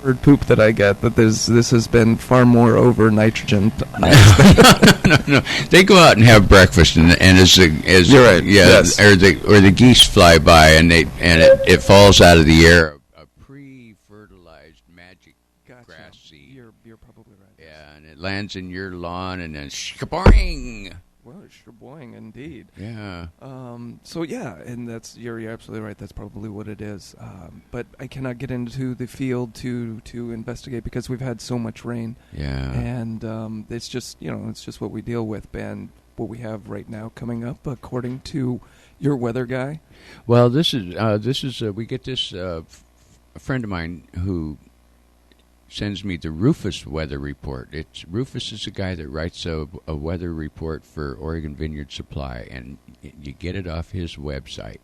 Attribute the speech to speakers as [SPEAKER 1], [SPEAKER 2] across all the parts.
[SPEAKER 1] bird poop that I get, that this has been far more over nitrogen.
[SPEAKER 2] No. They go out and have breakfast, and as
[SPEAKER 1] You're right. Yes.
[SPEAKER 2] or the geese fly by, and it falls out of the air a pre-fertilized magic grass seed.
[SPEAKER 1] You're probably right.
[SPEAKER 2] Yeah, and it lands in your lawn, and then shkaboing.
[SPEAKER 1] Well, boing, indeed.
[SPEAKER 2] Yeah.
[SPEAKER 1] So yeah, and you're absolutely right. That's probably what it is. But I cannot get into the field to investigate because we've had so much rain.
[SPEAKER 2] Yeah.
[SPEAKER 1] And it's just what we deal with, and what we have right now coming up, according to your weather guy.
[SPEAKER 2] Well, this is we get this a friend of mine who sends me the Rufus weather report. Rufus is a guy that writes a weather report for Oregon Vineyard Supply, and you get it off his website,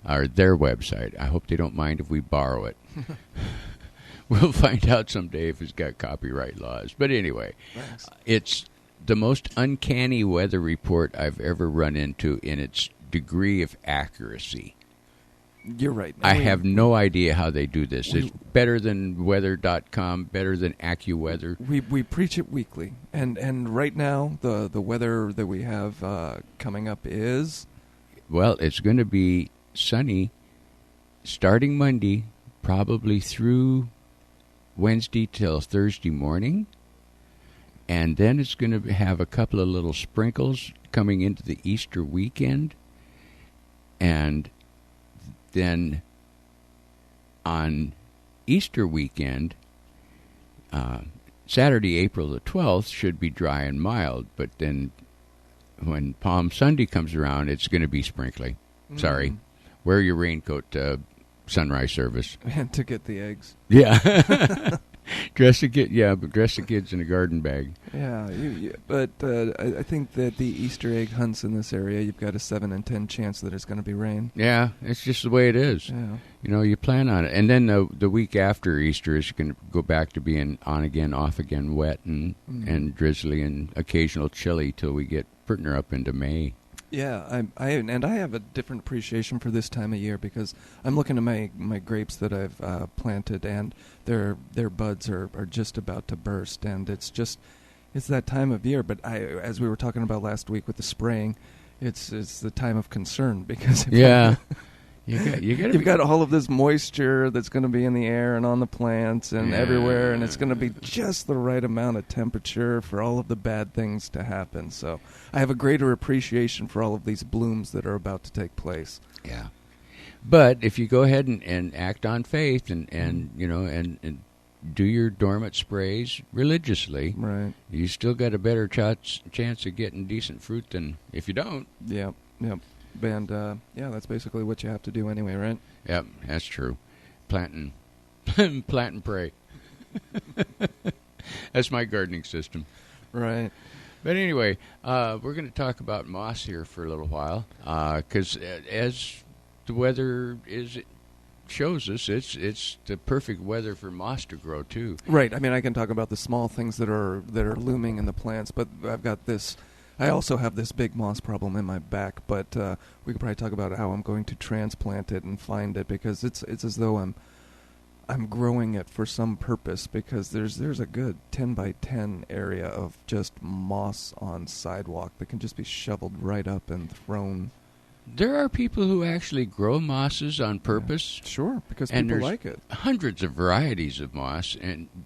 [SPEAKER 2] or their website. I hope they don't mind if we borrow it. We'll find out someday if it's got copyright laws. But anyway,
[SPEAKER 1] Thanks.
[SPEAKER 2] It's the most uncanny weather report I've ever run into in its degree of accuracy.
[SPEAKER 1] You're right.
[SPEAKER 2] I have no idea how they do this. It's better than weather.com, better than AccuWeather.
[SPEAKER 1] We preach it weekly. And right now, the weather that we have coming up is?
[SPEAKER 2] Well, it's going to be sunny starting Monday, probably through Wednesday till Thursday morning. And then it's going to have a couple of little sprinkles coming into the Easter weekend. And then on Easter weekend, Saturday, April the 12th, should be dry and mild. But then when Palm Sunday comes around, it's going to be sprinkly. Sorry. Wear your raincoat, sunrise service.
[SPEAKER 1] And to get the eggs.
[SPEAKER 2] Yeah. Dress the kids in a garden bag.
[SPEAKER 1] Yeah, but I think that the Easter egg hunts in this area, you've got a 7 in 10 chance that it's going to be rain.
[SPEAKER 2] Yeah, it's just the way it is.
[SPEAKER 1] Yeah.
[SPEAKER 2] You plan on it. And then the week after Easter is going to go back to being on again, off again, wet and drizzly and occasional chilly till we get pretty up into May.
[SPEAKER 1] Yeah, I have a different appreciation for this time of year because I'm looking at my grapes that I've planted, and their buds are just about to burst, and it's that time of year. But as we were talking about last week with the spraying, it's the time of concern because you've got all of this moisture that's going to be in the air and on the plants and everywhere, and it's going to be just the right amount of temperature for all of the bad things to happen. So I have a greater appreciation for all of these blooms that are about to take place.
[SPEAKER 2] Yeah. But if you go ahead and act on faith and do your dormant sprays religiously,
[SPEAKER 1] right,
[SPEAKER 2] you still got a better chance of getting decent fruit than if you don't.
[SPEAKER 1] Yep. And, that's basically what you have to do anyway, right?
[SPEAKER 2] Yep, that's true. Plant and pray. That's my gardening system.
[SPEAKER 1] Right.
[SPEAKER 2] But anyway, we're going to talk about moss here for a little while, because as the weather shows us, it's the perfect weather for moss to grow too.
[SPEAKER 1] Right. I mean, I can talk about the small things that are looming in the plants, but I've got this. I also have this big moss problem in my back, but we could probably talk about how I'm going to transplant it and find it, because it's as though I'm growing it for some purpose, because there's a good 10 by 10 area of just moss on sidewalk that can just be shoveled right up and thrown.
[SPEAKER 2] There are people who actually grow mosses on purpose.
[SPEAKER 1] Yeah, sure, because
[SPEAKER 2] and
[SPEAKER 1] people like it.
[SPEAKER 2] Hundreds of varieties of moss,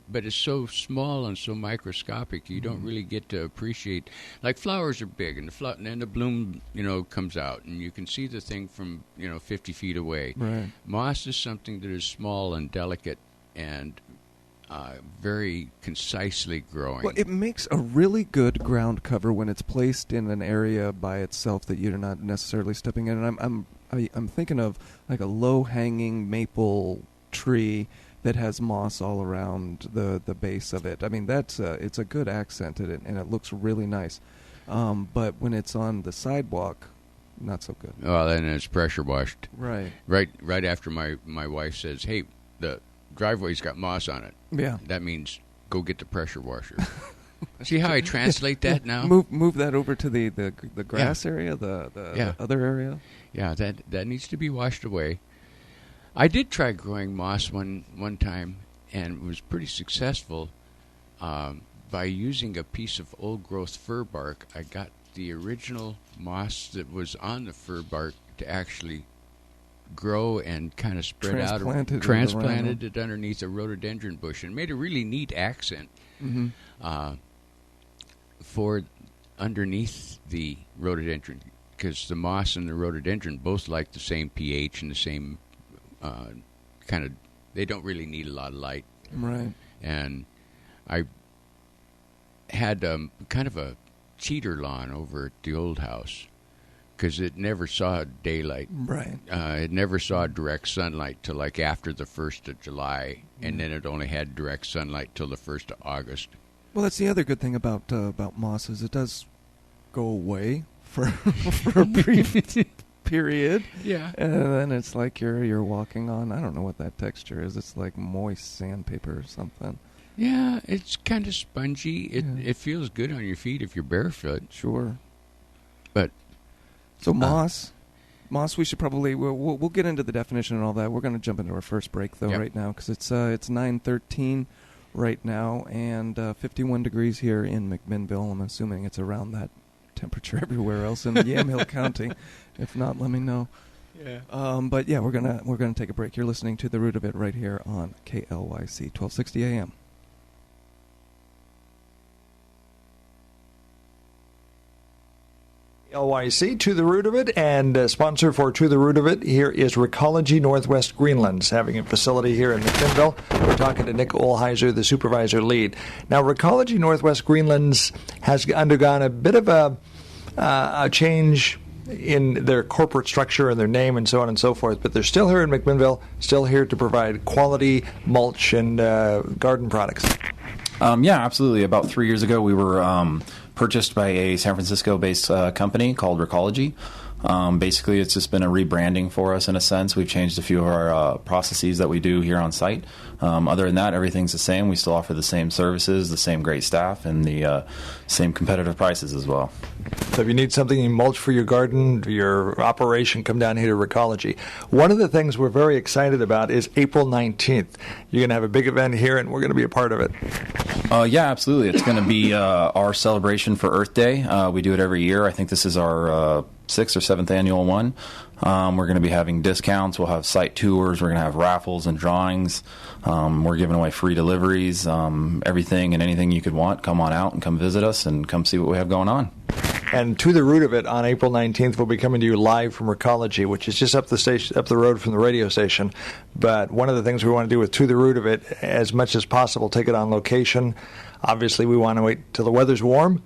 [SPEAKER 2] but it's so small and so microscopic, you don't really get to appreciate. Like flowers are big, and the bloom, comes out, and you can see the thing from 50 feet away.
[SPEAKER 1] Right.
[SPEAKER 2] Moss is something that is small and delicate and very concisely growing.
[SPEAKER 1] Well, it makes a really good ground cover when it's placed in an area by itself that you're not necessarily stepping in. And I'm thinking of like a low-hanging maple tree that has moss all around the base of it. I mean, it's a good accent in it, and it looks really nice. But when it's on the sidewalk, not so good.
[SPEAKER 2] Well, then it's pressure washed.
[SPEAKER 1] Right.
[SPEAKER 2] Right after my wife says, "Hey, the driveway's got moss on it."
[SPEAKER 1] Yeah.
[SPEAKER 2] That means go get the pressure washer. See how I translate that now?
[SPEAKER 1] Move that over to the grass area, the other area.
[SPEAKER 2] Yeah, that needs to be washed away. I did try growing moss one time, and was pretty successful. By using a piece of old-growth fir bark, I got the original moss that was on the fir bark to actually grow and kind of spread out. Transplanted it underneath a rhododendron bush and made a really neat accent for underneath the rhododendron, because the moss and the rhododendron both like the same pH and the same kind of, they don't really need a lot of light.
[SPEAKER 1] Right.
[SPEAKER 2] And I had kind of a cheater lawn over at the old house because it never saw daylight.
[SPEAKER 1] Right.
[SPEAKER 2] It never saw direct sunlight till like after the 1st of July, and then it only had direct sunlight till the 1st of August.
[SPEAKER 1] Well, that's the other good thing about moss is it does go away for a brief period.
[SPEAKER 2] Yeah.
[SPEAKER 1] And then it's like you're walking on, I don't know what that texture is. It's like moist sandpaper or something.
[SPEAKER 2] Yeah, it's kind of spongy. It feels good on your feet if you're barefoot.
[SPEAKER 1] Sure.
[SPEAKER 2] But
[SPEAKER 1] so moss, we should probably we'll get into the definition and all that. We're going to jump into our first break though right now because it's 9:13 right now and 51 degrees here in McMinnville. I'm assuming it's around that temperature everywhere else in Yamhill County. If not, let me know. Yeah. But yeah, we're gonna take a break. You're listening to The Root of It right here on KLYC 1260 AM.
[SPEAKER 3] KLYC, To the Root of It, and sponsor for To the Root of It here is Recology Northwest Greenlands, having a facility here in McMinnville. We're talking to Nick Olheiser, the supervisor lead. Now, Recology Northwest Greenlands has undergone a bit of a change in their corporate structure and their name and so on and so forth, but they're still here in McMinnville, still here to provide quality mulch and garden products.
[SPEAKER 4] Yeah, absolutely. About 3 years ago, we were purchased by a San Francisco-based company called Recology. Basically, it's just been a rebranding for us in a sense. We've changed a few of our processes that we do here on site. Other than that, everything's the same. We still offer the same services, the same great staff, and the same competitive prices as well.
[SPEAKER 3] So if you need something in mulch for your garden, your operation, come down here to Recology. One of the things we're very excited about is April 19th. You're going to have a big event here, and we're going to be a part of it.
[SPEAKER 4] Yeah, absolutely. It's going to be our celebration for Earth Day. We do it every year. I think this is our 6th or 7th annual one. We're going to be having discounts. We'll have site tours. We're going to have raffles and drawings. We're giving away free deliveries, everything and anything you could want. Come on out and come visit us and come see what we have going on.
[SPEAKER 3] And To the Root of It on April 19th, we'll be coming to you live from Recology, which is just up the road from the radio station. But one of the things we want to do with To the Root of It, as much as possible, take it on location. Obviously, we want to wait till the weather's warm.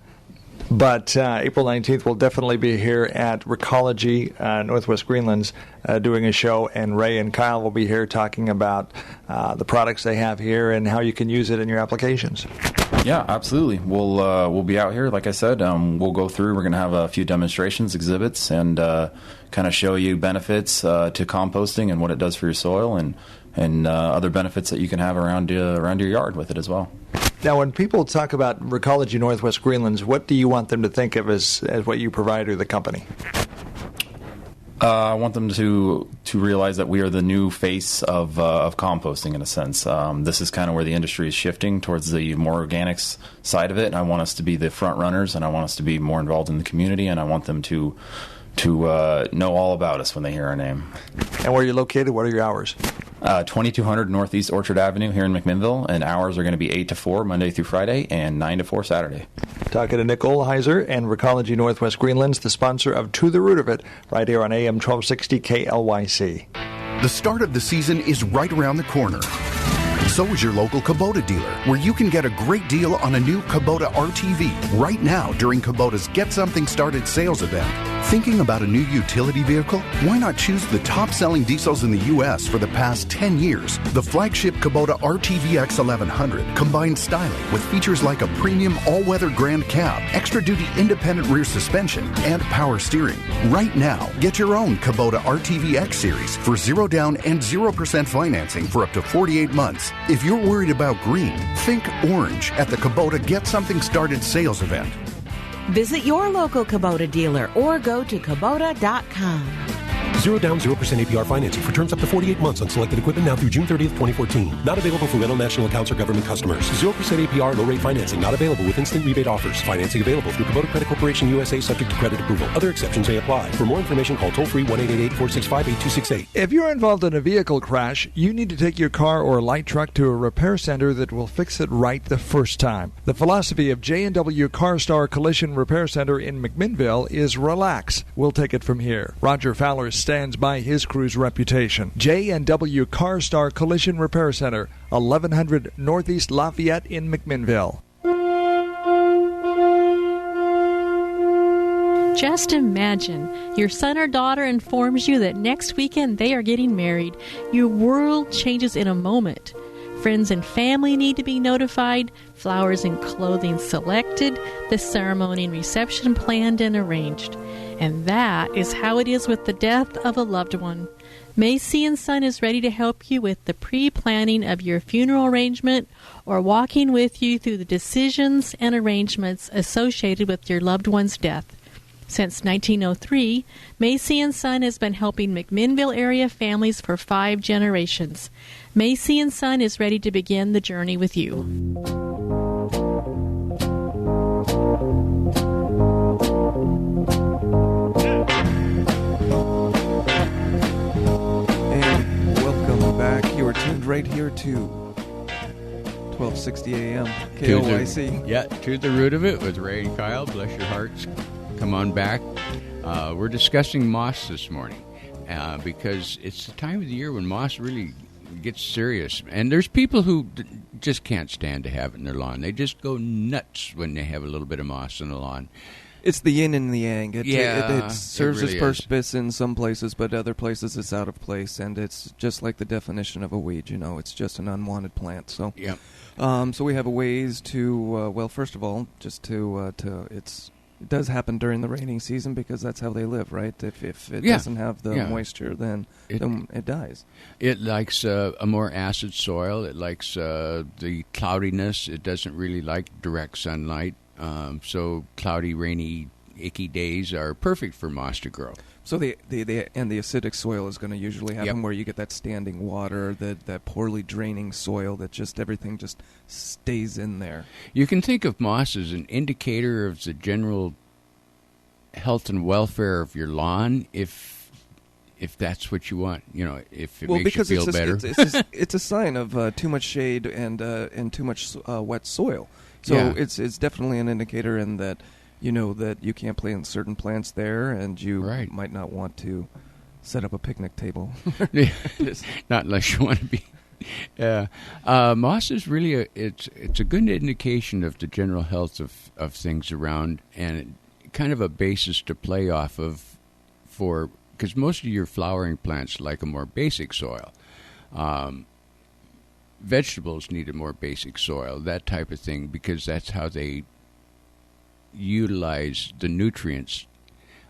[SPEAKER 3] But April 19th, we'll definitely be here at Recology Northwest Greenlands doing a show, and Ray and Kyle will be here talking about the products they have here and how you can use it in your applications.
[SPEAKER 4] Yeah, absolutely. We'll be out here, like I said. We'll go through. We're going to have a few demonstrations, exhibits, and kind of show you benefits to composting and what it does for your soil, and other benefits that you can have around your yard with it as well.
[SPEAKER 3] Now, when people talk about Recology Northwest Greenlands, what do you want them to think of as what you provide or the company?
[SPEAKER 4] I want them to realize that we are the new face of composting in a sense. This is kind of where the industry is shifting towards the more organics side of it, and I want us to be the front runners, and I want us to be more involved in the community, and I want them to know all about us when they hear our name.
[SPEAKER 3] And where are you located? What are your hours?
[SPEAKER 4] 2200 Northeast Orchard Avenue here in McMinnville, and hours are going to be 8 to 4 Monday through Friday and 9 to 4 Saturday.
[SPEAKER 3] Talking to Nick Olheiser and Recology Northwest Greenlands, the sponsor of To the Root of It, right here on AM 1260 KLYC.
[SPEAKER 5] The start of the season is right around the corner. So is your local Kubota dealer, where you can get a great deal on a new Kubota RTV right now during Kubota's Get Something Started sales event. Thinking about a new utility vehicle? Why not choose the top-selling diesels in the U.S. for the past 10 years? The flagship Kubota RTV X1100 combines styling with features like a premium all-weather grand cab, extra-duty independent rear suspension, and power steering. Right now, get your own Kubota RTV X Series for 0 down and 0% financing for up to 48 months. If you're worried about green, think orange at the Kubota Get Something Started sales event.
[SPEAKER 6] Visit your local Kubota dealer or go to Kubota.com. 0 down, 0% APR financing for terms up to 48 months on selected equipment now through June 30th, 2014. Not available for rental national accounts or government customers. 0% APR low rate financing not available with instant rebate offers. Financing available through Kubota Credit Corporation USA subject to credit approval. Other exceptions may apply. For more information, call toll-free 1-888-465-8268.
[SPEAKER 3] If you're involved in a vehicle crash, you need to take your car or light truck to a repair center that will fix it right the first time. The philosophy of J&W CarStar Collision Repair Center in McMinnville is relax. We'll take it from here. Roger Fowler stands by his crew's reputation. J&W CarStar Collision Repair Center, 1100 Northeast Lafayette in McMinnville.
[SPEAKER 7] Just imagine, your son or daughter informs you that next weekend they are getting married. Your world changes in a moment. Friends and family need to be notified, flowers and clothing selected, the ceremony and reception planned and arranged. And that is how it is with the death of a loved one. Macy & Son is ready to help you with the pre-planning of your funeral arrangement or walking with you through the decisions and arrangements associated with your loved one's death. Since 1903, Macy & Son has been helping McMinnville area families for 5 generations. Macy & Son is ready to begin the journey with you.
[SPEAKER 1] And welcome back. You are tuned right here to 1260 AM, KLYC.
[SPEAKER 2] To the root of it with Ray and Kyle. Bless your hearts. Come on back. We're discussing moss this morning because it's the time of the year when moss really gets serious. And there's people who just can't stand to have it in their lawn. They just go nuts when they have a little bit of moss in the lawn.
[SPEAKER 1] It's the yin and the yang. It serves
[SPEAKER 2] really
[SPEAKER 1] its purpose in some places, but other places it's out of place. And it's just like the definition of a weed. It's just an unwanted plant. So, so we have a ways to. Well, first of all, just to it does happen during the rainy season because that's how they live, right? If it doesn't have the moisture, then it dies. It
[SPEAKER 2] likes a more acid soil. It likes the cloudiness. It doesn't really like direct sunlight. So cloudy, rainy, icky days are perfect for moss to grow.
[SPEAKER 1] So the acidic soil is going to usually happen where you get that standing water, that poorly draining soil, that just everything just stays in there.
[SPEAKER 2] You can think of moss as an indicator of the general health and welfare of your lawn, if that's what you want. If it makes you feel better.
[SPEAKER 1] It's a sign of too much shade and too much wet soil. So it's definitely an indicator in that. That you can't plant certain plants there, and you might not want to set up a picnic table.
[SPEAKER 2] Not unless you want to be. Moss is really it's a good indication of the general health of things around, and kind of a basis to play off of because most of your flowering plants like a more basic soil. Vegetables need a more basic soil, that type of thing, because that's how they utilize the nutrients.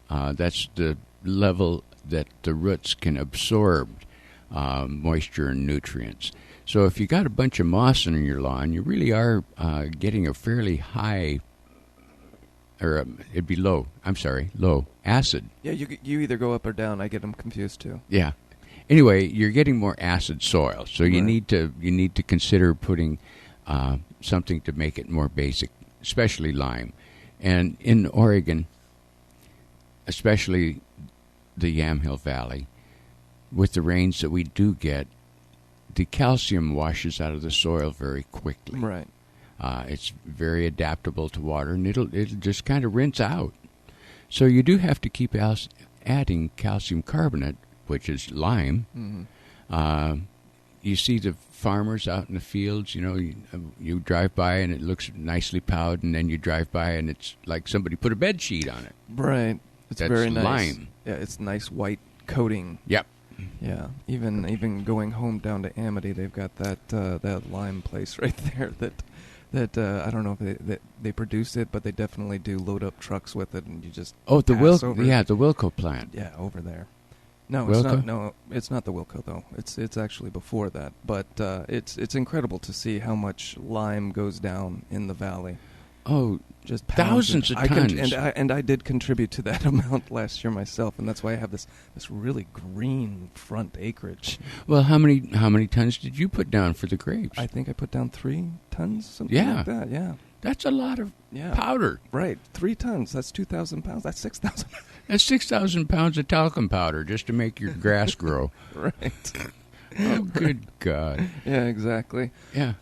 [SPEAKER 2] That's the level that the roots can absorb moisture and nutrients. So if you got a bunch of moss in your lawn, you really are getting a fairly high, or it'd be low acid.
[SPEAKER 1] Yeah, you either go up or down. I get them confused too.
[SPEAKER 2] Yeah. Anyway, you're getting more acid soil, so you need to consider putting something to make it more basic, especially lime. And in Oregon, especially the Yamhill Valley, with the rains that we do get, the calcium washes out of the soil very quickly.
[SPEAKER 1] Right.
[SPEAKER 2] It's very adaptable to water, and it'll just kind of rinse out. So you do have to keep adding calcium carbonate, which is lime. Mm-hmm. You see the farmers out in the fields, you drive by and it looks nicely plowed, and then you drive by and it's like somebody put a bed sheet on it.
[SPEAKER 1] Right. That's very nice. Lime. Yeah, it's nice white coating.
[SPEAKER 2] Yep.
[SPEAKER 1] Yeah. Even going home down to Amity, they've got that lime place right there that I don't know if they produce it, but they definitely do load up trucks with it, and you just
[SPEAKER 2] the Wilco plant.
[SPEAKER 1] Yeah, over there. No, it's not. No, it's not the Wilco though. It's actually before that. But it's incredible to see how much lime goes down in the valley.
[SPEAKER 2] Oh,
[SPEAKER 1] just
[SPEAKER 2] thousands of tons.
[SPEAKER 1] And I did contribute to that amount last year myself, and that's why I have this really green front acreage.
[SPEAKER 2] Well, how many tons did you put down for the grapes?
[SPEAKER 1] I think I put down 3 tons, something like that. Yeah,
[SPEAKER 2] that's a lot of powder.
[SPEAKER 1] Right, 3 tons. That's 2,000 pounds. That's 6,000.
[SPEAKER 2] That's 6,000 pounds of talcum powder just to make your grass grow.
[SPEAKER 1] Right.
[SPEAKER 2] Oh, good God.
[SPEAKER 1] Yeah, exactly.
[SPEAKER 2] Yeah.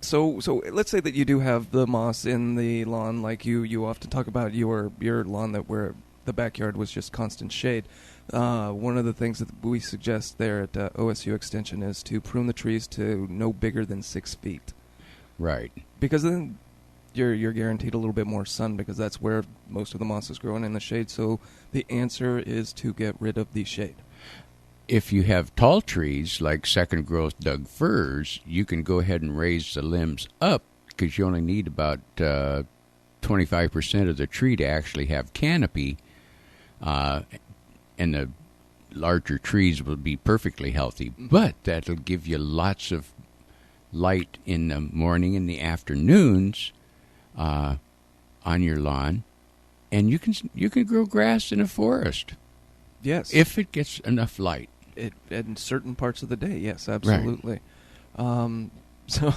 [SPEAKER 1] So let's say that you do have the moss in the lawn, like you often talk about your lawn where the backyard was just constant shade. One of the things that we suggest there at OSU Extension is to prune the trees to no bigger than 6 feet.
[SPEAKER 2] Right.
[SPEAKER 1] Because then you're guaranteed a little bit more sun, because that's where most of the moss is growing, in the shade. So the answer is to get rid of the shade.
[SPEAKER 2] If you have tall trees like second growth Doug firs, you can go ahead and raise the limbs up, because you only need about 25% of the tree to actually have canopy, and the larger trees will be perfectly healthy. But that'll give you lots of light in the morning and the afternoons on your lawn, and you can grow grass in a forest.
[SPEAKER 1] Yes,
[SPEAKER 2] if it gets enough light.
[SPEAKER 1] In certain parts of the day, yes, absolutely. Right. So,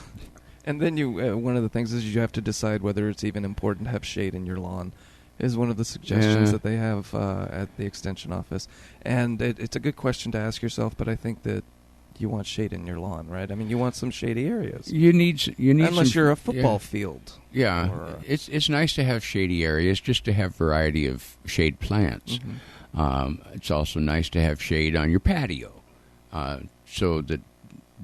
[SPEAKER 1] and then one of the things is you have to decide whether it's even important to have shade in your lawn. Is one of the suggestions that they have at the extension office, and it's a good question to ask yourself. But I think that you want shade in your lawn, right? I mean, you want some shady areas.
[SPEAKER 2] You need
[SPEAKER 1] unless you're a football field.
[SPEAKER 2] Yeah, it's nice to have shady areas, just to have variety of shade plants. Mm-hmm. It's also nice to have shade on your patio, so that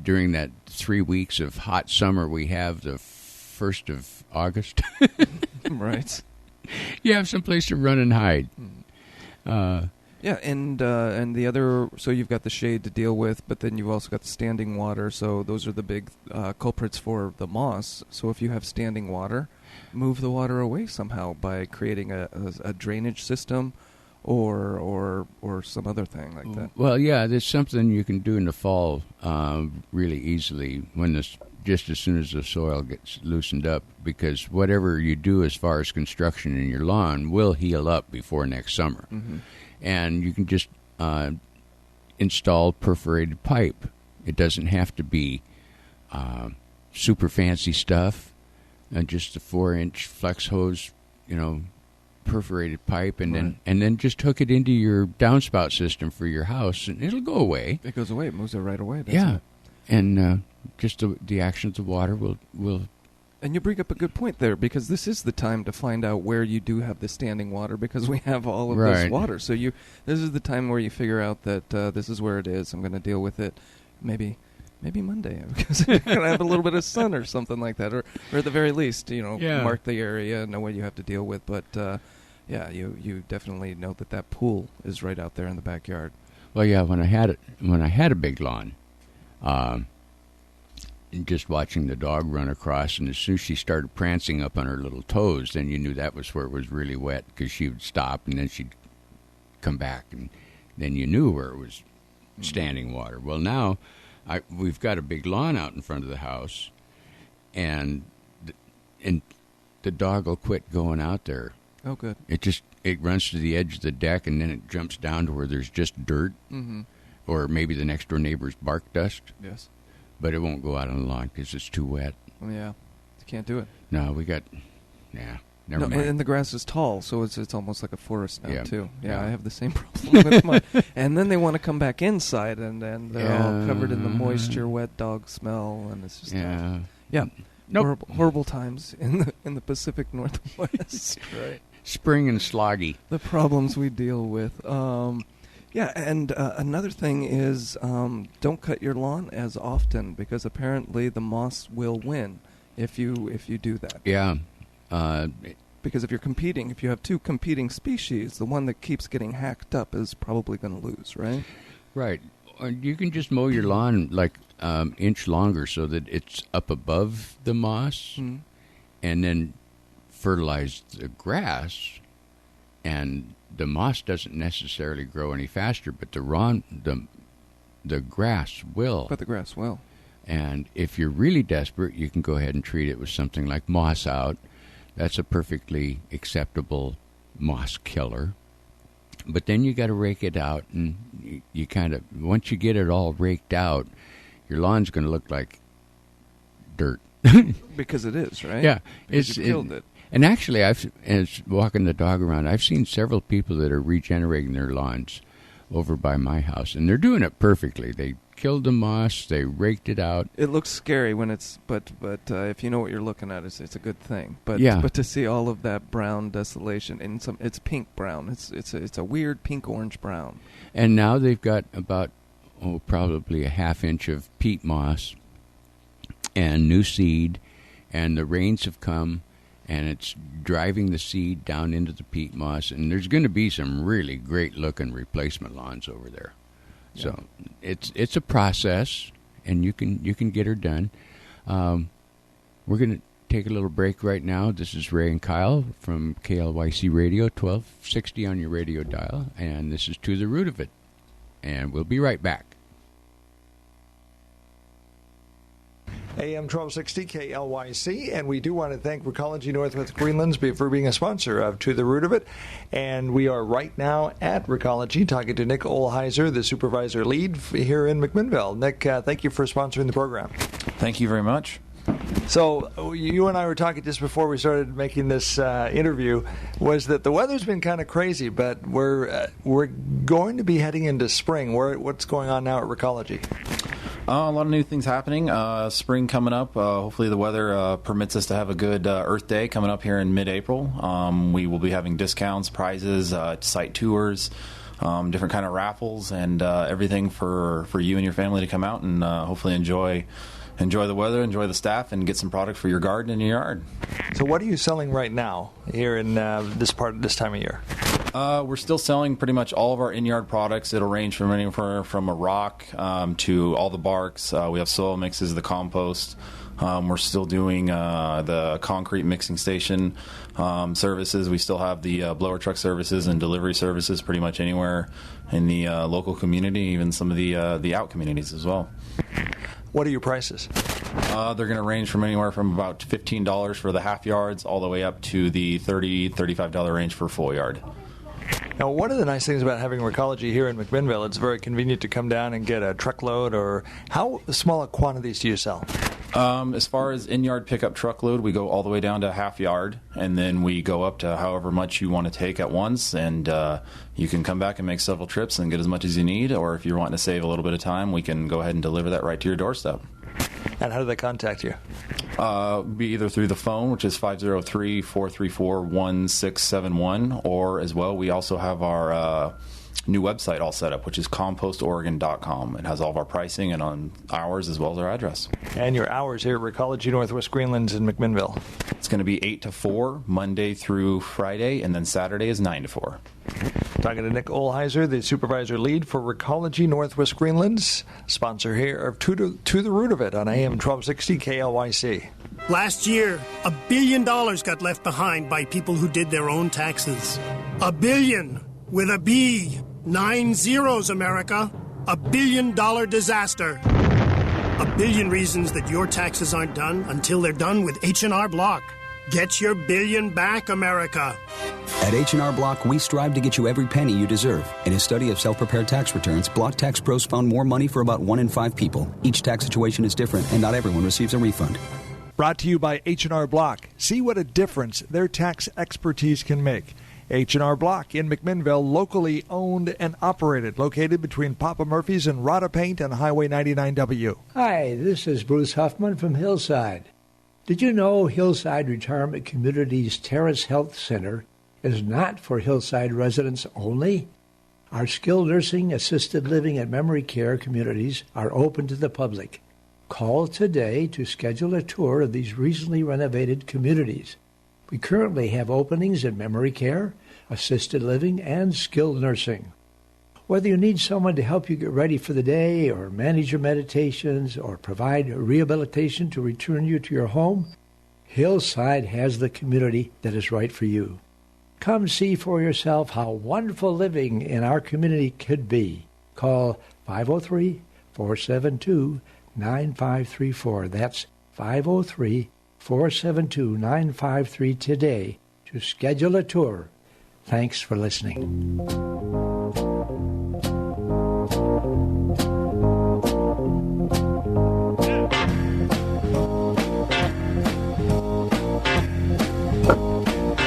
[SPEAKER 2] during that 3 weeks of hot summer we have the 1st of August,
[SPEAKER 1] right?
[SPEAKER 2] You have some place to run and hide.
[SPEAKER 1] Yeah, and the other, so you've got the shade to deal with, but then you've also got the standing water. So those are the big culprits for the moss. So if you have standing water, move the water away somehow by creating a drainage system. Or some other thing like that.
[SPEAKER 2] Well, yeah, there's something you can do in the fall really easily just as soon as the soil gets loosened up, because whatever you do as far as construction in your lawn will heal up before next summer. Mm-hmm. And you can just install perforated pipe. It doesn't have to be super fancy stuff, just a 4-inch flex hose, perforated pipe, and then just hook it into your downspout system for your house, and it'll go away.
[SPEAKER 1] It goes away. It moves it right away. Doesn't it?
[SPEAKER 2] And just the action of the water will.
[SPEAKER 1] And you bring up a good point there, because this is the time to find out where you do have the standing water, because we have all of this water. So this is the time where you figure out that this is where it is. I'm going to deal with it. Maybe Monday, because you're going to have a little bit of sun or something like that, or at the very least, mark the area, know what you have to deal with. But yeah, you definitely know that pool is right out there in the backyard.
[SPEAKER 2] Well, yeah, when I had a big lawn, just watching the dog run across, and as soon as she started prancing up on her little toes, then you knew that was where it was really wet, because she would stop and then she'd come back, and then you knew where it was standing water. Well, now we've got a big lawn out in front of the house, and the dog will quit going out there.
[SPEAKER 1] Oh, good.
[SPEAKER 2] It runs to the edge of the deck, and then it jumps down to where there's just dirt, or maybe the next door neighbor's bark dust.
[SPEAKER 1] Yes.
[SPEAKER 2] But it won't go out on the lawn because it's too wet.
[SPEAKER 1] Oh, yeah. You can't do it.
[SPEAKER 2] No, never mind.
[SPEAKER 1] And the grass is tall, so it's almost like a forest now, too. Yeah, I have the same problem with mine. And then they want to come back inside, and they're all covered in the moisture, wet dog smell, and it's just...
[SPEAKER 2] Nope.
[SPEAKER 1] Horrible times in the Pacific Northwest. Right.
[SPEAKER 2] Spring and sloggy.
[SPEAKER 1] The problems we deal with. And another thing is don't cut your lawn as often, because apparently the moss will win if you do that.
[SPEAKER 2] Yeah.
[SPEAKER 1] Because if you have 2 competing species, the one that keeps getting hacked up is probably going to lose, right?
[SPEAKER 2] Right. You can just mow your lawn like inch longer so that it's up above the moss, and then fertilize the grass, and the moss doesn't necessarily grow any faster, but the grass will.
[SPEAKER 1] But the grass will.
[SPEAKER 2] And if you're really desperate, you can go ahead and treat it with something like Moss Out. That's a perfectly acceptable moss killer. But then you got to rake it out, and you kind of, once you get it all raked out, your lawn's going to look like dirt.
[SPEAKER 1] Because it is, right?
[SPEAKER 2] Yeah.
[SPEAKER 1] Because you killed it.
[SPEAKER 2] And actually, as walking the dog around, I've seen several people that are regenerating their lawns over by my house, and they're doing it perfectly. They killed the moss, they raked it out.
[SPEAKER 1] It looks scary when it's, but if you know what you're looking at, it's a good thing. But
[SPEAKER 2] yeah.
[SPEAKER 1] But to see all of that brown desolation, and it's pink brown. It's a weird pink orange brown.
[SPEAKER 2] And now they've got about probably a half inch of peat moss and new seed, and the rains have come, and it's driving the seed down into the peat moss, and there's going to be some really great-looking replacement lawns over there. Yeah. So it's a process, and you can get her done. We're going to take a little break right now. This is Ray and Kyle from KLYC Radio, 1260 on your radio dial, and this is To the Root of It, and we'll be right back.
[SPEAKER 3] AM 1260 KLYC, and we do want to thank Recology Northwest Greenlands for being a sponsor of To the Root of It. And we are right now at Recology talking to Nick Olheiser, the supervisor lead here in McMinnville. Nick, thank you for sponsoring the program.
[SPEAKER 4] Thank you very much.
[SPEAKER 3] So you and I were talking just before we started making this interview, was that the weather's been kind of crazy, but we're going to be heading into spring. What's going on now at Recology?
[SPEAKER 4] A lot of new things happening. Spring coming up. Hopefully the weather permits us to have a good Earth Day coming up here in mid-April. We will be having discounts, prizes, site tours, different kind of raffles, and everything for you and your family to come out and hopefully enjoy the weather, enjoy the staff, and get some product for your garden and your yard.
[SPEAKER 3] So what are you selling right now here in this time of year?
[SPEAKER 4] We're still selling pretty much all of our in-yard products. It'll range from anywhere from a rock to all the barks. We have soil mixes, the compost. We're still doing the concrete mixing station services. We still have the blower truck services and delivery services pretty much anywhere in the local community, even some of the out communities as well.
[SPEAKER 3] What are your prices?
[SPEAKER 4] They're going to range from anywhere from about $15 for the half yards all the way up to the $30, $35 range for full yard.
[SPEAKER 3] Now, one of the nice things about having Recology here in McMinnville, it's very convenient to come down and get a truckload. Or how small quantities do you sell?
[SPEAKER 4] As far as in-yard pickup truckload, we go all the way down to half yard, and then we go up to however much you want to take at once, and you can come back and make several trips and get as much as you need, or if you're wanting to save a little bit of time, we can go ahead and deliver that right to your doorstep.
[SPEAKER 3] And how do they contact you?
[SPEAKER 4] Be either through the phone, which is 503-434-1671, or as well, we also have our new website all set up, which is compostoregon.com. It has all of our pricing and on hours as well as our address.
[SPEAKER 3] And your hours here at Recology Northwest Greenlands in McMinnville?
[SPEAKER 4] It's going to be 8 to 4, Monday through Friday, and then Saturday is 9 to 4.
[SPEAKER 3] Talking to Nick Olheiser, the supervisor lead for Recology Northwest Greenlands, sponsor here of To the Root of It on AM 1260 KLYC.
[SPEAKER 8] Last year, $1 billion got left behind by people who did their own taxes. $1 billion with a B. 9 zeros, America. $1 billion disaster. 1 billion reasons that your taxes aren't done until they're done with H&R Block. Get your billion back, America.
[SPEAKER 9] At H&R Block, we strive to get you every penny you deserve. In a study of self-prepared tax returns, Block Tax Pros found more money for about 1 in 5 people. Each tax situation is different, and not everyone receives a refund.
[SPEAKER 3] Brought to you by H&R Block. See what a difference their tax expertise can make. H&R Block in McMinnville, locally owned and operated, located between Papa Murphy's and Rada Paint and Highway 99W.
[SPEAKER 10] Hi, this is Bruce Huffman from Hillside. Did you know Hillside Retirement Community's Terrace Health Center is not for Hillside residents only? Our skilled nursing, assisted living, and memory care communities are open to the public. Call today to schedule a tour of these recently renovated communities. We currently have openings in memory care, assisted living, and skilled nursing. Whether you need someone to help you get ready for the day or manage your meditations or provide rehabilitation to return you to your home, Hillside has the community that is right for you. Come see for yourself how wonderful living in our community could be. Call 503-472-9534. That's 472-9553 today to schedule a tour. Thanks for listening.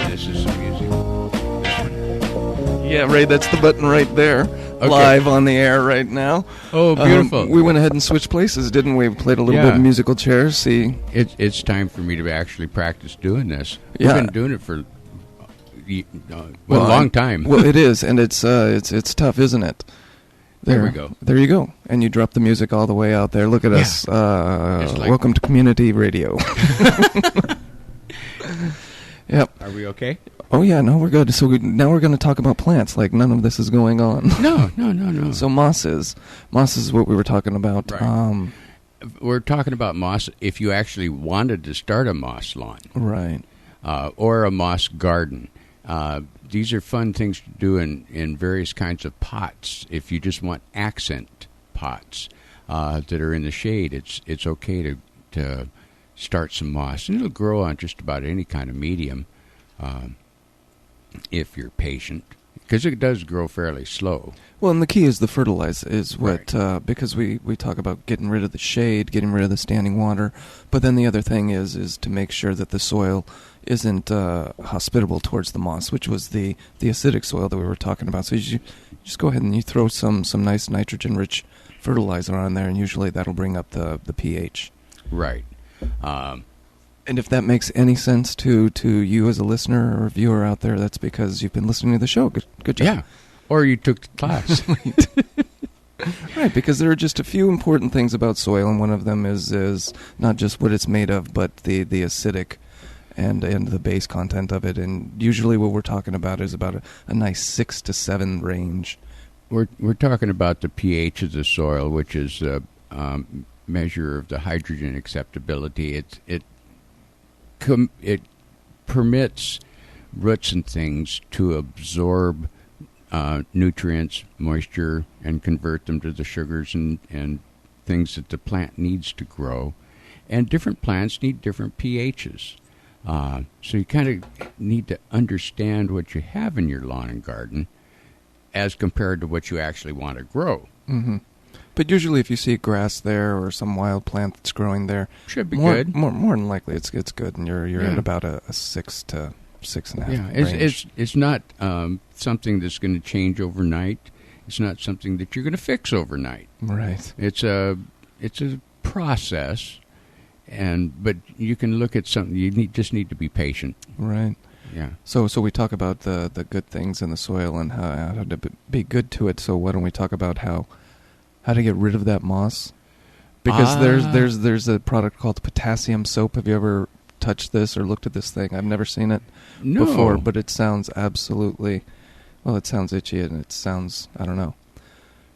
[SPEAKER 2] This is some music.
[SPEAKER 1] Yeah, Ray, that's the button right there.
[SPEAKER 2] Okay.
[SPEAKER 1] Live on the air right now.
[SPEAKER 2] Oh, beautiful.
[SPEAKER 1] We went ahead and switched places, didn't we? We played a little bit of musical chairs. See,
[SPEAKER 2] It's time for me to actually practice doing this.
[SPEAKER 1] Yeah.
[SPEAKER 2] We've been doing it for a long time.
[SPEAKER 1] Well, it is, and it's tough, isn't it?
[SPEAKER 2] There we go.
[SPEAKER 1] There you go. And you drop the music all the way out there. Look at us. Welcome to community radio. Yep.
[SPEAKER 2] Are we okay?
[SPEAKER 1] Oh, yeah, no, we're good. So now we're going to talk about plants, like none of this is going on.
[SPEAKER 2] No.
[SPEAKER 1] So mosses. Moss is what we were talking about.
[SPEAKER 2] Right. We're talking about moss if you actually wanted to start a moss lawn.
[SPEAKER 1] Right.
[SPEAKER 2] Or a moss garden. These are fun things to do in various kinds of pots. If you just want accent pots that are in the shade, it's okay to start some moss. And it'll grow on just about any kind of medium if you're patient, because it does grow fairly slow.
[SPEAKER 1] Well, and the key is the fertilize is what,
[SPEAKER 2] Right.
[SPEAKER 1] because we talk about getting rid of the shade, getting rid of the standing water, but then the other thing is to make sure that the soil isn't hospitable towards the moss, which was the acidic soil that we were talking about. So you just go ahead and you throw some nice nitrogen-rich fertilizer on there, and usually that'll bring up the pH.
[SPEAKER 2] Right.
[SPEAKER 1] And if that makes any sense to you as a listener or viewer out there, that's because you've been listening to the show. Good job.
[SPEAKER 2] Yeah. Or you took the class.
[SPEAKER 1] Right, because there are just a few important things about soil, and one of them is not just what it's made of, but the acidic and the base content of it. And usually what we're talking about is about a nice 6 to 7 range.
[SPEAKER 2] We're talking about the pH of the soil, which is a measure of the hydrogen acceptability. It permits roots and things to absorb nutrients, moisture, and convert them to the sugars and things that the plant needs to grow. And different plants need different pHs. So you kind of need to understand what you have in your lawn and garden as compared to what you actually want to grow.
[SPEAKER 1] Mm-hmm. But usually if you see grass there or some wild plant that's growing there,
[SPEAKER 2] should be good.
[SPEAKER 1] More than likely it's good, and you're at about a 6 to 6.5 range.
[SPEAKER 2] It's not something that's going to change overnight. It's not something that you're going to fix overnight.
[SPEAKER 1] Right.
[SPEAKER 2] It's a process, but you can look at something. You just need to be patient.
[SPEAKER 1] Right.
[SPEAKER 2] Yeah.
[SPEAKER 1] So we talk about the good things in the soil and how to be good to it. So why don't we talk about how to get rid of that moss? Because there's a product called potassium soap. Have you ever touched this or looked at this thing? I've never seen it before, but it sounds absolutely, well, it sounds itchy and it sounds, I don't know.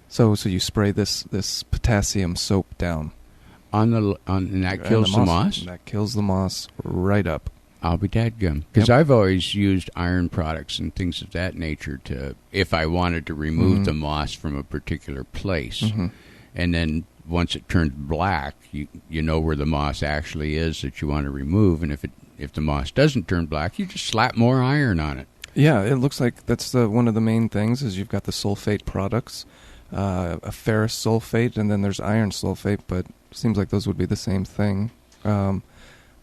[SPEAKER 1] So you spray this potassium soap down
[SPEAKER 2] and that kills the moss.
[SPEAKER 1] That kills the moss right up.
[SPEAKER 2] I'll be dadgum. Because I've always used iron products and things of that nature if I wanted to remove the moss from a particular place. Mm-hmm. And then once it turns black, you know where the moss actually is that you want to remove. And if the moss doesn't turn black, you just slap more iron on it.
[SPEAKER 1] Yeah, it looks like that's one of the main things is you've got the sulfate products, a ferrous sulfate, and then there's iron sulfate, but it seems like those would be the same thing. I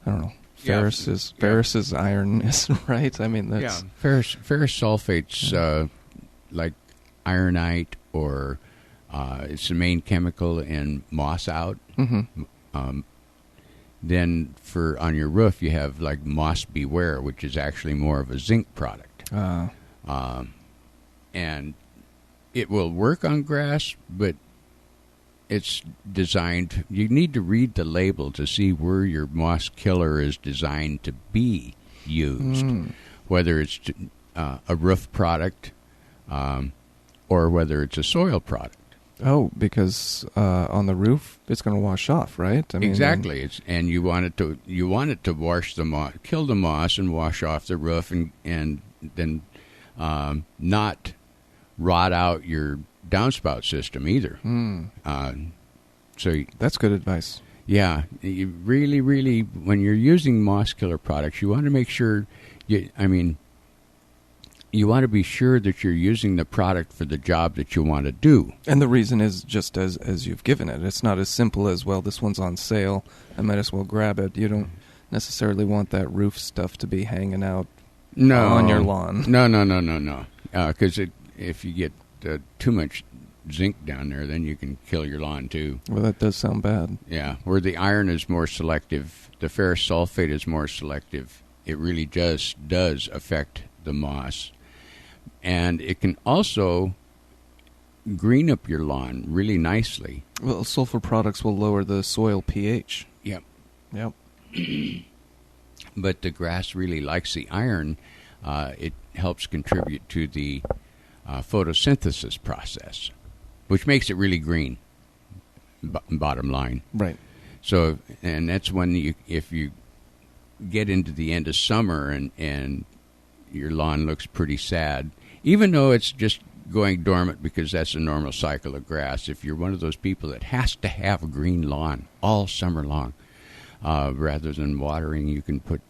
[SPEAKER 1] don't know. Ferrous is iron, right? I mean, that's...
[SPEAKER 2] Yeah, ferrous sulfate's like ironite, or it's the main chemical in moss out. Mm-hmm. Then on your roof, you have like Moss Beware, which is actually more of a zinc product. And it will work on grass, but it's designed, you need to read the label to see where your moss killer is designed to be used, whether it's a roof product or whether it's a soil product.
[SPEAKER 1] Oh, because on the roof it's going to wash off, right? I mean,
[SPEAKER 2] exactly. And you want it to wash the moss, kill the moss, and wash off the roof, and then not rot out your downspout system either.
[SPEAKER 1] So that's good advice.
[SPEAKER 2] Yeah, you really, when you're using moss killer products, you want to make sure, you want to be sure that you're using the product for the job that you want to do.
[SPEAKER 1] And the reason is just as you've given it. It's not as simple as, well, this one's on sale, I might as well grab it. You don't necessarily want that roof stuff to be hanging out on your lawn.
[SPEAKER 2] No. Because if you get too much zinc down there, then you can kill your lawn too.
[SPEAKER 1] Well, that does sound bad.
[SPEAKER 2] Yeah, where the iron is more selective, the ferrous sulfate is more selective. It really does affect the moss. And it can also green up your lawn really nicely.
[SPEAKER 1] Well, sulfur products will lower the soil pH.
[SPEAKER 2] Yep.
[SPEAKER 1] But
[SPEAKER 2] the grass really likes the iron. It helps contribute to the photosynthesis process, which makes it really green, bottom line.
[SPEAKER 1] Right.
[SPEAKER 2] So, and that's when if you get into the end of summer and your lawn looks pretty sad, even though it's just going dormant because that's a normal cycle of grass. If you're one of those people that has to have a green lawn all summer long, rather than watering, you can put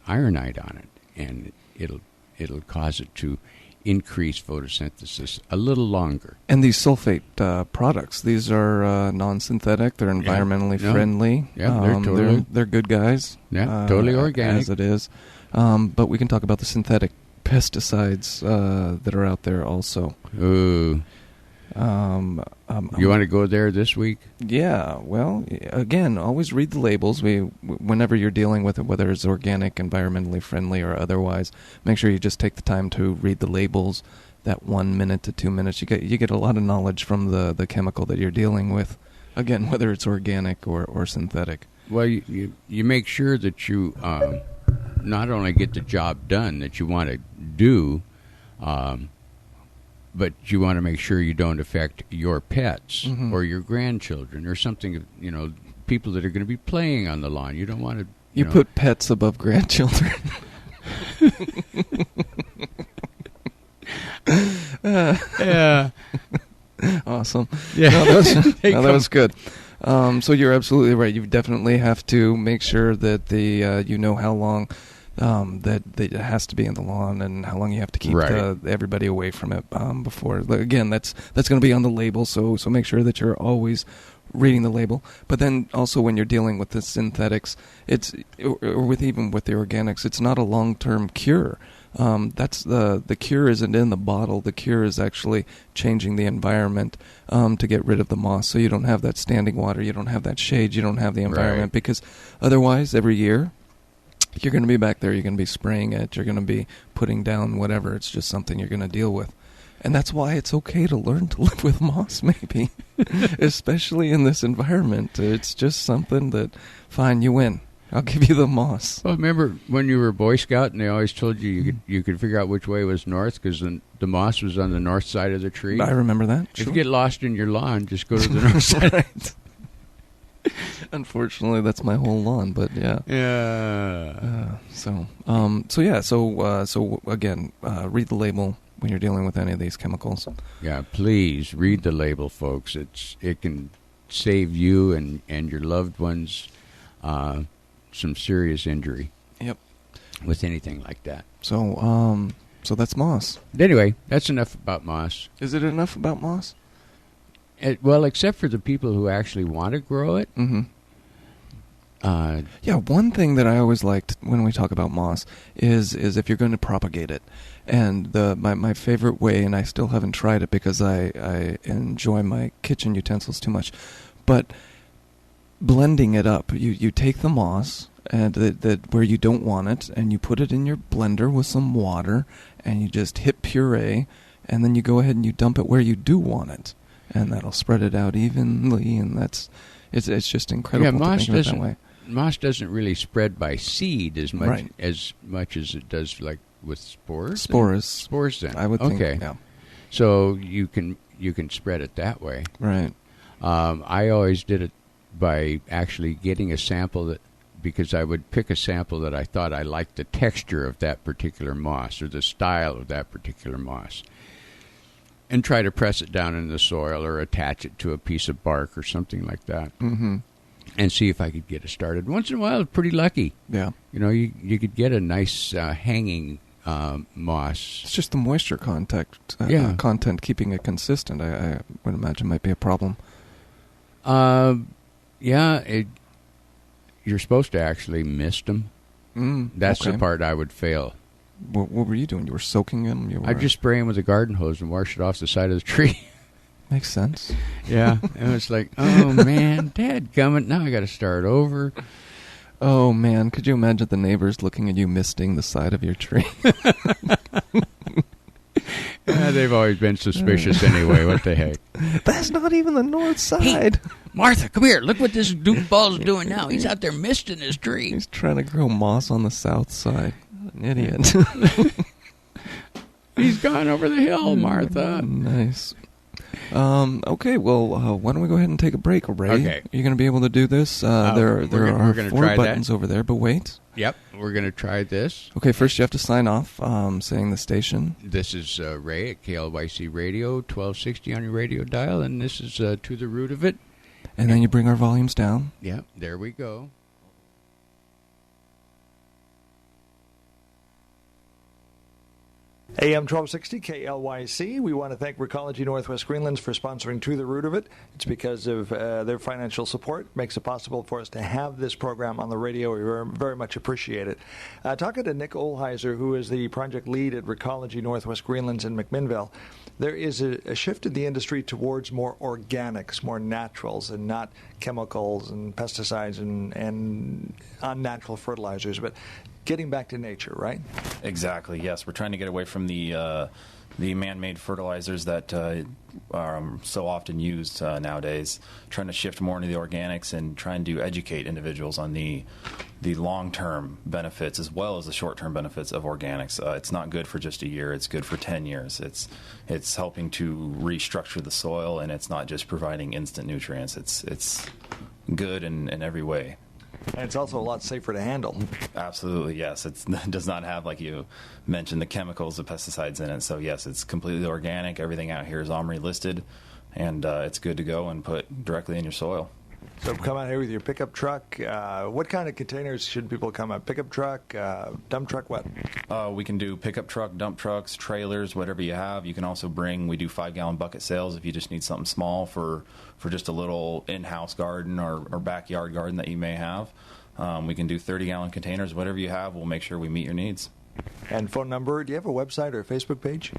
[SPEAKER 2] ironite on it, and it'll cause it to increase photosynthesis a little longer.
[SPEAKER 1] And these sulfate products, these are non-synthetic. They're environmentally friendly.
[SPEAKER 2] Yeah,
[SPEAKER 1] they're good guys.
[SPEAKER 2] Yeah, totally organic
[SPEAKER 1] as it is. But we can talk about the synthetic pesticides that are out there also.
[SPEAKER 2] Ooh. You want to go there this week?
[SPEAKER 1] Yeah. Well, again, always read the labels. Whenever you're dealing with it, whether it's organic, environmentally friendly, or otherwise, make sure you just take the time to read the labels. That 1 minute to 2 minutes, you get a lot of knowledge from the chemical that you're dealing with. Again, whether it's organic or synthetic.
[SPEAKER 2] Well, you make sure that you not only get the job done that you want to do, but you want to make sure you don't affect your pets or your grandchildren or something, people that are going to be playing on the lawn. You don't want to...
[SPEAKER 1] You put pets above grandchildren.
[SPEAKER 2] Yeah.
[SPEAKER 1] Awesome.
[SPEAKER 2] Yeah.
[SPEAKER 1] No, that was good. So you're absolutely right. You definitely have to make sure that you know how long that it has to be in the lawn and how long you have to keep everybody away from it before. Again, that's going to be on the label, so make sure that you're always reading the label. But then also when you're dealing with the synthetics, or with the organics, it's not a long-term cure. That's the cure isn't in the bottle. The cure is actually changing the environment to get rid of the moss, so you don't have that standing water, you don't have that shade, you don't have the environment, because otherwise every year you're going to be back there, you're going to be spraying it, you're going to be putting down whatever. It's just something you're going to deal with. And that's why it's okay to learn to live with moss, maybe, especially in this environment. It's just something that, fine, you win. I'll give you the moss.
[SPEAKER 2] Well, remember when you were a Boy Scout and they always told you could figure out which way was north because the moss was on the north side of the tree?
[SPEAKER 1] I remember that.
[SPEAKER 2] If you get lost in your lawn, just go to the north side.
[SPEAKER 1] Right. Unfortunately, that's my whole lawn, but yeah.
[SPEAKER 2] Yeah.
[SPEAKER 1] So again, read the label when you're dealing with any of these chemicals.
[SPEAKER 2] Yeah, please read the label, folks. It can save you and your loved ones some serious injury.
[SPEAKER 1] Yep.
[SPEAKER 2] With anything like that.
[SPEAKER 1] So that's moss.
[SPEAKER 2] Anyway, that's enough about moss.
[SPEAKER 1] Is it enough about moss?
[SPEAKER 2] Well, except for the people who actually want to grow it.
[SPEAKER 1] Mm-hmm. Yeah, one thing that I always liked when we talk about moss is if you're going to propagate it. And my favorite way, and I still haven't tried it because I enjoy my kitchen utensils too much, but blending it up. You take the moss and that where you don't want it, and you put it in your blender with some water, and you just hit puree, and then you go ahead and you dump it where you do want it. And that'll spread it out evenly, and it's just incredible to think of it that way.
[SPEAKER 2] Moss doesn't really spread by seed as much as it does like with spores. Spores, then
[SPEAKER 1] I would think. Okay, yeah.
[SPEAKER 2] So you can spread it that way,
[SPEAKER 1] right?
[SPEAKER 2] I always did it by actually getting a sample because I would pick a sample that I thought I liked the texture of that particular moss or the style of that particular moss. And try to press it down in the soil or attach it to a piece of bark or something like that.
[SPEAKER 1] Mm-hmm.
[SPEAKER 2] and see if I could get it started. Once in a while, I was pretty lucky.
[SPEAKER 1] Yeah.
[SPEAKER 2] You could get a nice hanging moss.
[SPEAKER 1] It's just the moisture content keeping it consistent. I would imagine might be a problem.
[SPEAKER 2] You're supposed to actually mist them. That's the part I would fail.
[SPEAKER 1] What were you doing? You were soaking them?
[SPEAKER 2] I'd just spray them with a garden hose and wash it off the side of the tree.
[SPEAKER 1] Makes sense.
[SPEAKER 2] Yeah. And it's like, oh, man, dadgummit, now I got to start over.
[SPEAKER 1] Oh, man, could you imagine the neighbors looking at you misting the side of your tree?
[SPEAKER 2] They've always been suspicious anyway. What the heck?
[SPEAKER 1] That's not even the north side.
[SPEAKER 2] Hey, Martha, come here. Look what this doofball's doing now. He's out there misting his tree.
[SPEAKER 1] He's trying to grow moss on the south side. An idiot.
[SPEAKER 2] He's gone over the hill, Martha.
[SPEAKER 1] Nice. Okay, well, why don't we go ahead and take a break, Ray? Okay. Are you going to be able to do this? There are 4 buttons over there, but wait.
[SPEAKER 2] Yep, we're going to try this.
[SPEAKER 1] Okay, first you have to sign off saying the station.
[SPEAKER 2] This is Ray at KLYC Radio, 1260 on your radio dial, and this is To the Root of It.
[SPEAKER 1] And then you bring our volumes down.
[SPEAKER 2] Yep, there we go.
[SPEAKER 3] AM 1260 KLYC. We want to thank Recology Northwest Greenlands for sponsoring To the Root of It. It's because of their financial support makes it possible for us to have this program on the radio. We very, very much appreciate it. Talking to Nick Olheiser, who is the project lead at Recology Northwest Greenlands in McMinnville, there is a shift in the industry towards more organics, more naturals, and not chemicals and pesticides and unnatural fertilizers, but getting back to nature, right?
[SPEAKER 4] Exactly, yes. We're trying to get away from the man-made fertilizers that are so often used nowadays, trying to shift more into the organics and trying to educate individuals on the long-term benefits as well as the short-term benefits of organics. It's not good for just a year. It's good for 10 years. It's helping to restructure the soil, and it's not just providing instant nutrients. It's good in every way.
[SPEAKER 3] And it's also a lot safer to handle.
[SPEAKER 4] Absolutely, yes. It does not have, like you mentioned, the chemicals, the pesticides in it. So, yes, it's completely organic. Everything out here is OMRI listed, and it's good to go and put directly in your soil.
[SPEAKER 3] So come out here with your pickup truck. What kind of containers should people come out? Pickup truck, dump truck, what?
[SPEAKER 4] We can do pickup truck, dump trucks, trailers, whatever you have. You can also we do 5-gallon bucket sales if you just need something small for just a little in-house garden or backyard garden that you may have. We can do 30-gallon containers. Whatever you have, we'll make sure we meet your needs.
[SPEAKER 3] And phone number, do you have a website or a Facebook page?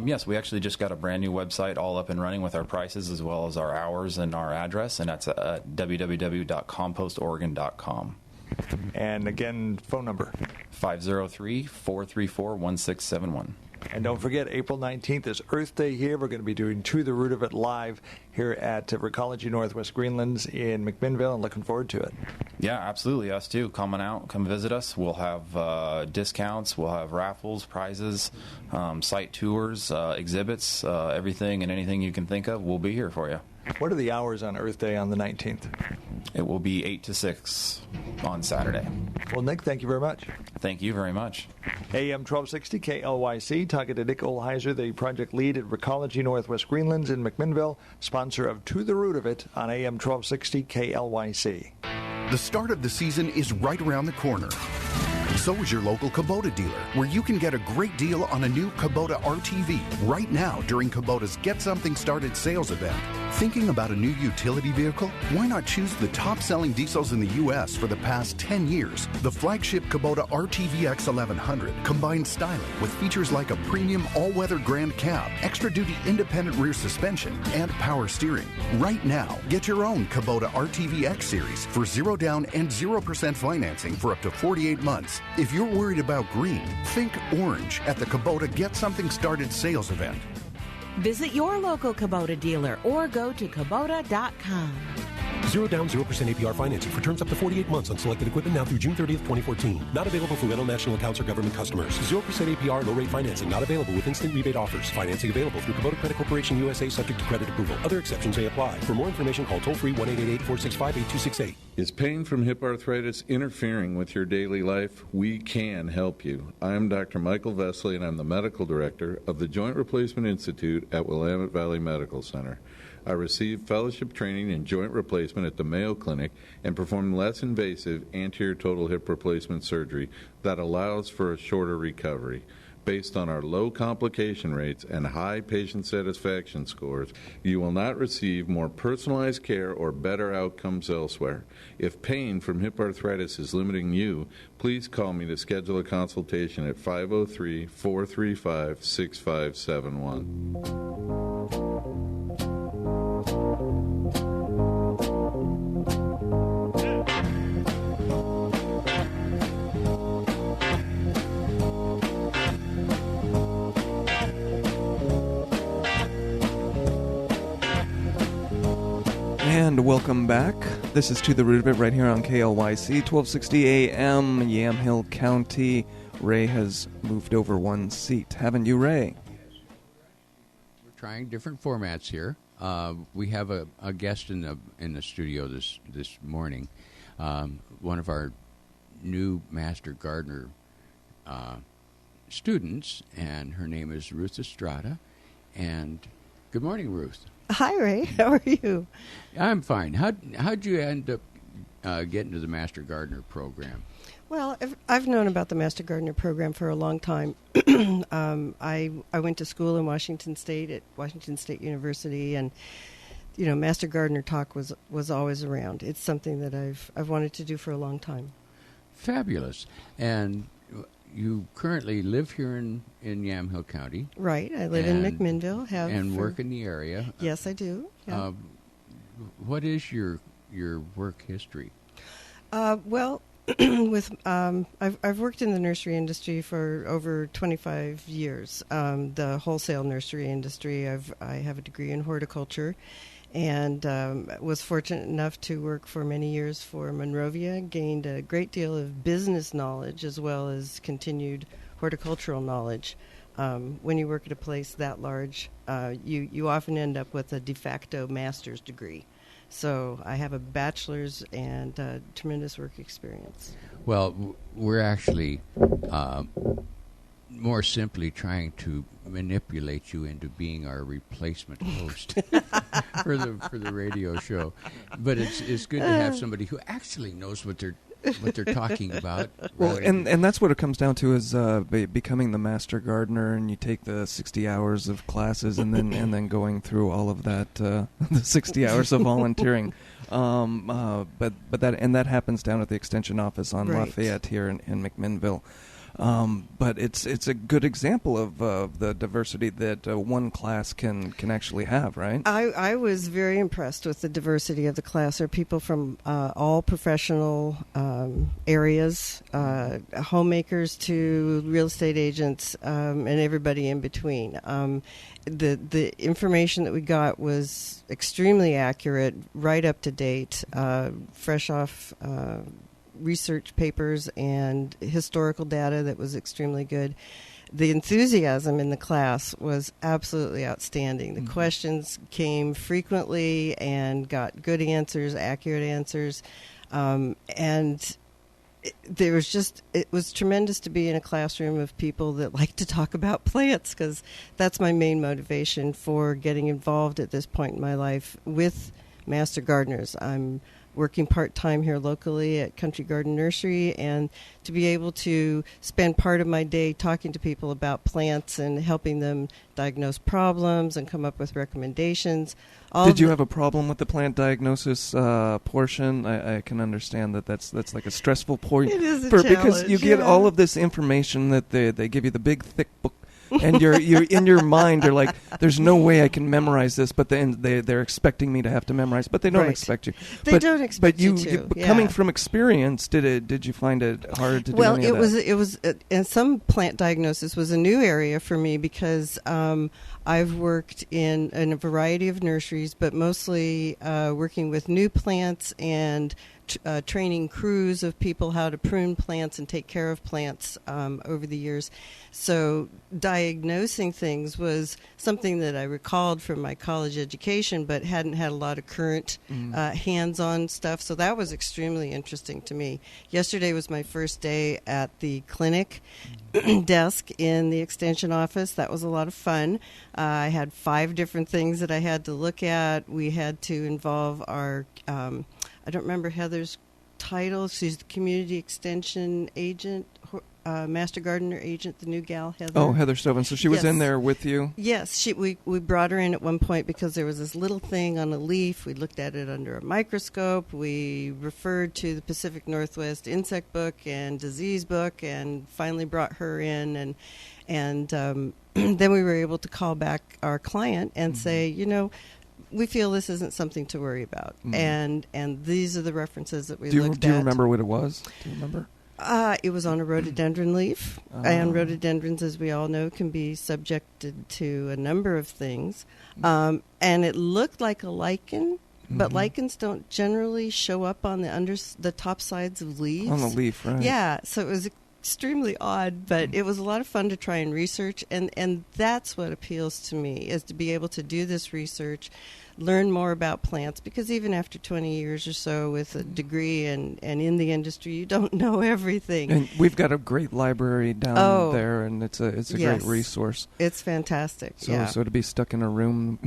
[SPEAKER 4] Yes, we actually just got a brand new website all up and running with our prices as well as our hours and our address, and that's at www.compostoregon.com.
[SPEAKER 3] And again, phone number?
[SPEAKER 4] 503-434-1671.
[SPEAKER 3] And don't forget, April 19th is Earth Day here. We're going to be doing To the Root of It live here at Recology Northwest Greenlands in McMinnville, and looking forward to it.
[SPEAKER 4] Yeah, absolutely. Us too. Come visit us. We'll have discounts. We'll have raffles, prizes, site tours, exhibits, everything and anything you can think of. We'll be here for you.
[SPEAKER 3] What are the hours on Earth Day on the 19th?
[SPEAKER 4] It will be 8 to 6 on Saturday.
[SPEAKER 3] Well, Nick, thank you very much.
[SPEAKER 4] Thank you very much.
[SPEAKER 3] AM 1260 KLYC, talking to Nick Olheiser, the project lead at Recology Northwest Greenlands in McMinnville, sponsor of To the Root of It on AM 1260 KLYC.
[SPEAKER 5] The start of the season is right around the corner. So is your local Kubota dealer, where you can get a great deal on a new Kubota RTV right now during Kubota's Get Something Started sales event. Thinking about a new utility vehicle? Why not choose the top-selling diesels in the U.S. for the past 10 years? The flagship Kubota RTV X1100 combines styling with features like a premium all-weather grand cab, extra-duty independent rear suspension, and power steering. Right now, get your own Kubota RTV X Series for 0 down and 0% financing for up to 48 months. If you're worried about green, think orange at the Kubota Get Something Started sales event.
[SPEAKER 11] Visit your local Kubota dealer or go to Kubota.com.
[SPEAKER 6] 0 down, 0% APR financing for terms up to 48 months on selected equipment now through June 30th, 2014. Not available for rental national accounts or government customers. 0% APR low rate financing not available with instant rebate offers. Financing available through Kubota Credit Corporation USA subject to credit approval. Other exceptions may apply. For more information, call toll-free 1-888-465-8268.
[SPEAKER 12] Is pain from hip arthritis interfering with your daily life? We can help you. I'm Dr. Michael Vesley, and I'm the medical director of the Joint Replacement Institute at Willamette Valley Medical Center. I received fellowship training in joint replacement at the Mayo Clinic and performed less invasive anterior total hip replacement surgery that allows for a shorter recovery. Based on our low complication rates and high patient satisfaction scores, you will not receive more personalized care or better outcomes elsewhere. If pain from hip arthritis is limiting you, please call me to schedule a consultation at 503-435-6571.
[SPEAKER 1] And welcome back. This is To the Root of It right here on KLYC, 1260 AM, Yamhill County. Ray has moved over one seat. Haven't you, Ray?
[SPEAKER 2] We're trying different formats here. We have a guest in the studio this morning. One of our new Master Gardener students, and her name is Ruth Estrada. And good morning, Ruth.
[SPEAKER 13] Hi, Ray. How are you?
[SPEAKER 2] I'm fine. How'd you end up getting to the Master Gardener program?
[SPEAKER 13] Well, I've known about the Master Gardener program for a long time. I went to school in Washington State at Washington State University, and Master Gardener talk was always around. It's something that I've wanted to do for a long time.
[SPEAKER 2] Fabulous. And you currently live here in Yamhill County.
[SPEAKER 13] Right. I live in McMinnville.
[SPEAKER 2] And work in the area.
[SPEAKER 13] Yes, I do. Yeah.
[SPEAKER 2] What is your work history?
[SPEAKER 13] Well, I've worked in the nursery industry for over 25 years. The wholesale nursery industry. I have a degree in horticulture, and was fortunate enough to work for many years for Monrovia. Gained a great deal of business knowledge as well as continued horticultural knowledge. When you work at a place that large, you often end up with a de facto master's degree. So I have a bachelor's and tremendous work experience.
[SPEAKER 2] Well, we're actually more simply trying to manipulate you into being our replacement host for the radio show. But it's good to have somebody who actually knows what they're talking about.
[SPEAKER 1] Well, and that's what it comes down to is becoming the Master Gardener, and you take the 60 hours of classes, and then going through all of that, the 60 hours of volunteering. But that happens down at the Extension office on Lafayette here in McMinnville. But it's a good example of the diversity that one class can actually have, right?
[SPEAKER 13] I was very impressed with the diversity of the class. There are people from all professional areas, homemakers to real estate agents, and everybody in between. The information that we got was extremely accurate, right up to date, fresh off research papers and historical data that was extremely good. The enthusiasm in the class was absolutely outstanding. The questions came frequently and got good answers, accurate answers, and it was tremendous to be in a classroom of people that like to talk about plants, because that's my main motivation for getting involved at this point in my life with Master Gardeners. I'm working part-time here locally at Country Garden Nursery, and to be able to spend part of my day talking to people about plants and helping them diagnose problems and come up with recommendations.
[SPEAKER 1] Did you have a problem with the plant diagnosis portion? I can understand that's like a stressful point.
[SPEAKER 13] It is a challenge,
[SPEAKER 1] because you get all of this information that they give you, the big thick book. And you're in your mind, you're like, there's no way I can memorize this, but then they're expecting me to have to memorize, but they don't expect you.
[SPEAKER 13] They don't expect you to.
[SPEAKER 1] But coming from experience, did you find it hard to do any of that?
[SPEAKER 13] Well, it was, and some plant diagnosis was a new area for me, because I've worked in a variety of nurseries, but mostly working with new plants and training crews of people how to prune plants and take care of plants over the years. So diagnosing things was something that I recalled from my college education, but hadn't had a lot of current hands-on stuff. So that was extremely interesting to me. Yesterday was my first day at the clinic desk in the extension office. That was a lot of fun. I had 5 different things that I had to look at. We had to involve our, I don't remember Heather's title. She's the community extension agent, master gardener agent, the new gal, Heather.
[SPEAKER 1] Oh, Heather Stoven. So she was in there with you?
[SPEAKER 13] Yes. We brought her in at one point because there was this little thing on a leaf. We looked at it under a microscope. We referred to the Pacific Northwest insect book and disease book, and finally brought her in. And then we were able to call back our client and say, we feel this isn't something to worry about. And these are the references that we looked at.
[SPEAKER 1] Do you remember what it was? Do you remember?
[SPEAKER 13] It was on a rhododendron leaf. And rhododendrons, as we all know, can be subjected to a number of things. And it looked like a lichen, but lichens don't generally show up on the top sides of leaves.
[SPEAKER 1] On the leaf, right.
[SPEAKER 13] Yeah, so it was extremely odd, but it was a lot of fun to try and research, and that's what appeals to me, is to be able to do this research, learn more about plants, because even after 20 years or so with a degree and in the industry, you don't know everything.
[SPEAKER 1] And we've got a great library down there, and it's a great resource.
[SPEAKER 13] It's fantastic.
[SPEAKER 1] So to be stuck in a room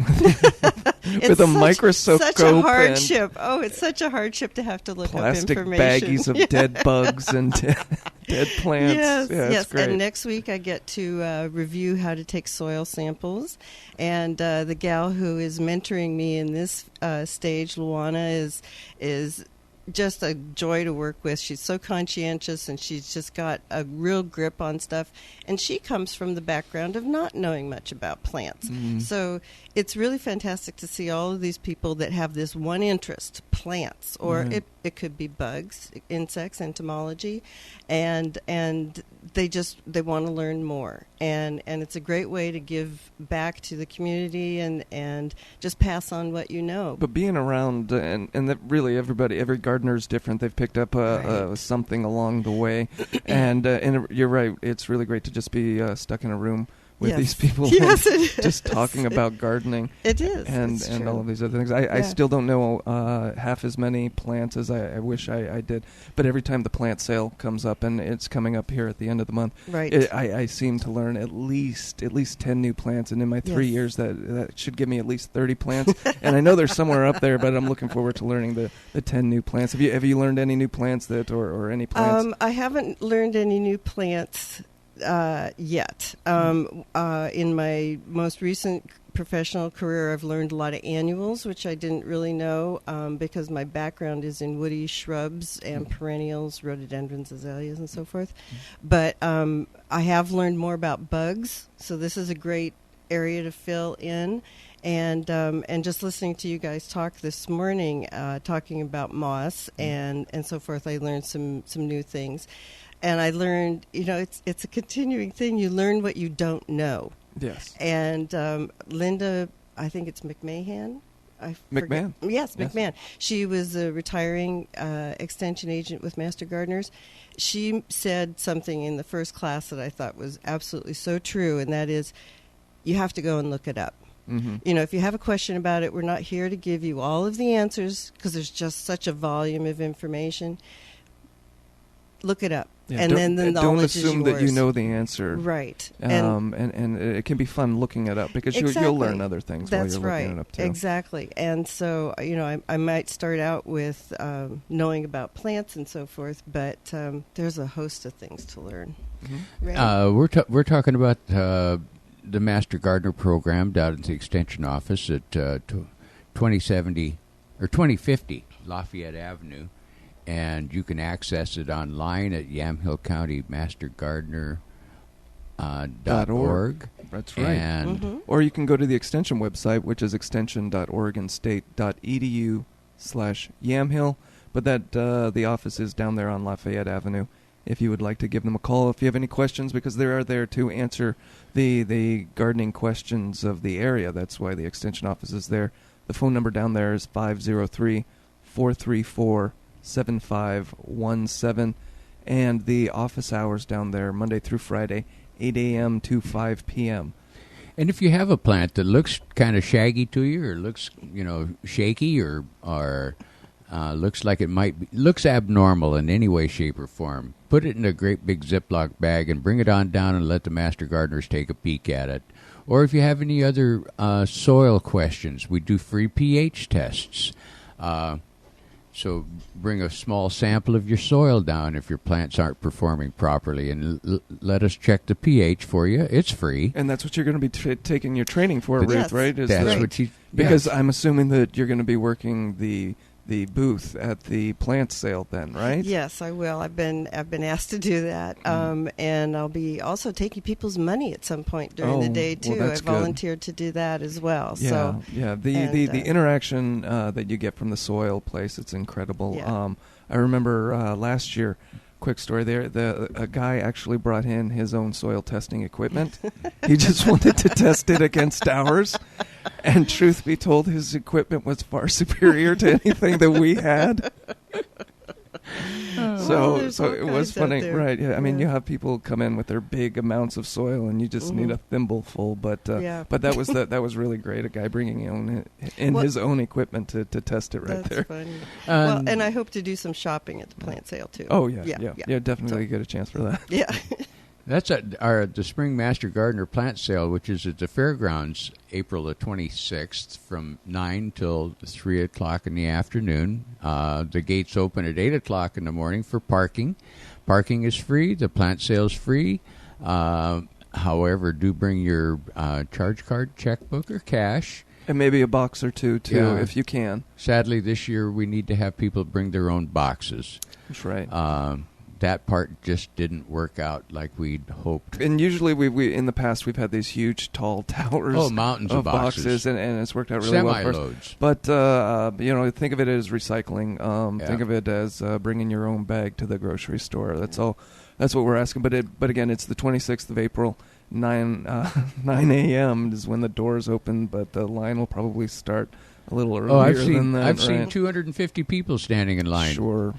[SPEAKER 1] with a microscope,
[SPEAKER 13] such a hardship. It's such a hardship to have to look up information.
[SPEAKER 1] Plastic baggies of dead bugs and dead plants.
[SPEAKER 13] Yes.
[SPEAKER 1] It's great.
[SPEAKER 13] And next week I get to review how to take soil samples. And the gal who is mentoring me in this stage, Luana, is just a joy to work with. She's so conscientious, and she's just got a real grip on stuff. And she comes from the background of not knowing much about plants. So it's really fantastic to see all of these people that have this one interest, plants, or it could be bugs, insects, entomology, and they want to learn more. And it's a great way to give back to the community and just pass on what you know.
[SPEAKER 1] But being around, and that really every gardener is different. They've picked up something along the way. And you're right, it's really great to just be stuck in a room with these people just talking about gardening.
[SPEAKER 13] It is.
[SPEAKER 1] And all of these other things. I still don't know half as many plants as I wish I did. But every time the plant sale comes up, and it's coming up here at the end of the month, I seem to learn at least 10 new plants. And in my 3 years, that should give me at least 30 plants. And I know they're somewhere up there, but I'm looking forward to learning the 10 new plants. Have you learned any new plants or any plants?
[SPEAKER 13] I haven't learned any new plants yet. In my most recent professional career, I've learned a lot of annuals, which I didn't really know because my background is in woody shrubs and perennials, rhododendrons, azaleas, and so forth. But I have learned more about bugs, so this is a great area to fill in. And just listening to you guys talk this morning, talking about moss and so forth, I learned some new things. And I learned, it's a continuing thing. You learn what you don't know.
[SPEAKER 1] Yes.
[SPEAKER 13] And Linda, I think it's McMahon.
[SPEAKER 1] McMahon.
[SPEAKER 13] Yes, McMahon. She was a retiring extension agent with Master Gardeners. She said something in the first class that I thought was absolutely so true, and that is, you have to go and look it up. If you have a question about it, we're not here to give you all of the answers because there's just such a volume of information. Look it up.
[SPEAKER 1] Yeah,
[SPEAKER 13] and then the knowledge is yours.
[SPEAKER 1] Don't assume that you know the answer.
[SPEAKER 13] Right.
[SPEAKER 1] And it can be fun looking it up because you'll learn other things while you're looking it up too.
[SPEAKER 13] Exactly. And so, I might start out with knowing about plants and so forth, but there's a host of things to learn.
[SPEAKER 2] We're talking about the Master Gardener program down at the Extension office at 2070 or 2050 Lafayette Avenue. And you can access it online at YamhillCountyMasterGardener.org.
[SPEAKER 1] That's right.
[SPEAKER 2] And
[SPEAKER 1] or you can go to the Extension website, which is extension.oregonstate.edu/Yamhill. But that the office is down there on Lafayette Avenue. If you would like to give them a call, if you have any questions, because they are there to answer the gardening questions of the area. That's why the Extension office is there. The phone number down there is 503-434-9999. 888-203-7517. And the office hours down there, Monday through Friday, 8 a.m. to 5 p.m.
[SPEAKER 2] And if you have a plant that looks kind of shaggy to you, or looks, shaky, or looks like it looks abnormal in any way, shape, or form, put it in a great big Ziploc bag and bring it on down and let the master gardeners take a peek at it. Or if you have any other soil questions, we do free pH tests. So bring a small sample of your soil down if your plants aren't performing properly, and let us check the pH for you. It's free.
[SPEAKER 1] And that's what you're going to be taking your training for, Ruth, right?
[SPEAKER 2] That's what you...
[SPEAKER 1] Because I'm assuming that you're going to be working the booth at the plant sale then, right?
[SPEAKER 13] Yes, I will. I've been asked to do that, and I'll be also taking people's money at some point during the day too.
[SPEAKER 1] Well,
[SPEAKER 13] I volunteered to do that as well.
[SPEAKER 1] Yeah, the interaction that you get from the soil place, it's incredible.
[SPEAKER 13] Yeah.
[SPEAKER 1] I remember last year. Quick story there. A guy actually brought in his own soil testing equipment. He just wanted to test it against ours. And truth be told, his equipment was far superior to anything that we had. So it was funny, right? Yeah, I mean, you have people come in with their big amounts of soil, and you just need a thimbleful. But that was really great. A guy bringing in his own equipment to test it right there.
[SPEAKER 13] That's funny. And I hope to do some shopping at the plant sale too.
[SPEAKER 1] Oh yeah, definitely get a chance for that.
[SPEAKER 13] Yeah.
[SPEAKER 2] That's at the Spring Master Gardener Plant Sale, which is at the Fairgrounds, April the 26th, from 9 till 3 o'clock in the afternoon. The gates open at 8 o'clock in the morning for parking. Parking is free. The plant sale is free. However, do bring your charge card, checkbook, or cash.
[SPEAKER 1] And maybe a box or two, if you can.
[SPEAKER 2] Sadly, this year we need to have people bring their own boxes.
[SPEAKER 1] That's right.
[SPEAKER 2] That part just didn't work out like we'd hoped.
[SPEAKER 1] And usually we in the past we've had these huge tall towers,
[SPEAKER 2] mountains of
[SPEAKER 1] boxes, and it's worked out really well for us.
[SPEAKER 2] Semi-loads.
[SPEAKER 1] But think of it as recycling. Think of it as bringing your own bag to the grocery store. That's all. That's what we're asking. But again, it's the 26th of April, 9 a.m. is when the doors open. But the line will probably start a little earlier than that.
[SPEAKER 2] I've seen 250 people standing in line.
[SPEAKER 1] Sure.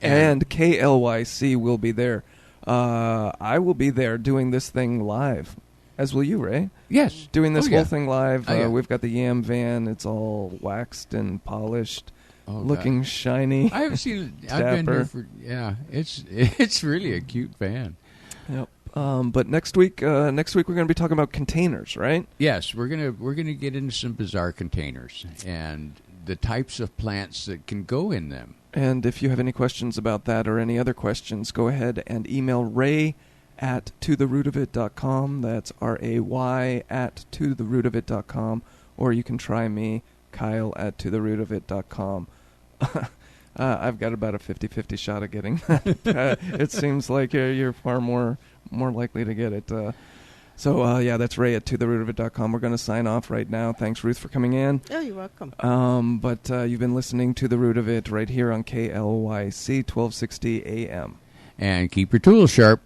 [SPEAKER 1] And KLYC will be there. I will be there doing this thing live, as will you, Ray.
[SPEAKER 2] Yes.
[SPEAKER 1] Doing this whole thing live.
[SPEAKER 2] Yeah.
[SPEAKER 1] We've got the Yam van. It's all waxed and polished, looking shiny.
[SPEAKER 2] I haven't seen it. I've been here for, it's really a cute van.
[SPEAKER 1] Yep. But next week we're going to be talking about containers, right?
[SPEAKER 2] Yes, we're gonna get into some bizarre containers and the types of plants that can go in them.
[SPEAKER 1] And if you have any questions about that or any other questions, go ahead and email ray@totherootofit.com. That's RAY@totherootofit.com. Or you can try me, Kyle@totherootofit.com. I've got about a 50-50 shot of getting that. It seems like you're far more likely to get it. So that's Ray@totherootofit.com. We're going to sign off right now. Thanks, Ruth, for coming in.
[SPEAKER 13] Oh, you're welcome.
[SPEAKER 1] But you've been listening to The Root of It right here on KLYC 1260 AM.
[SPEAKER 2] And keep your tools sharp.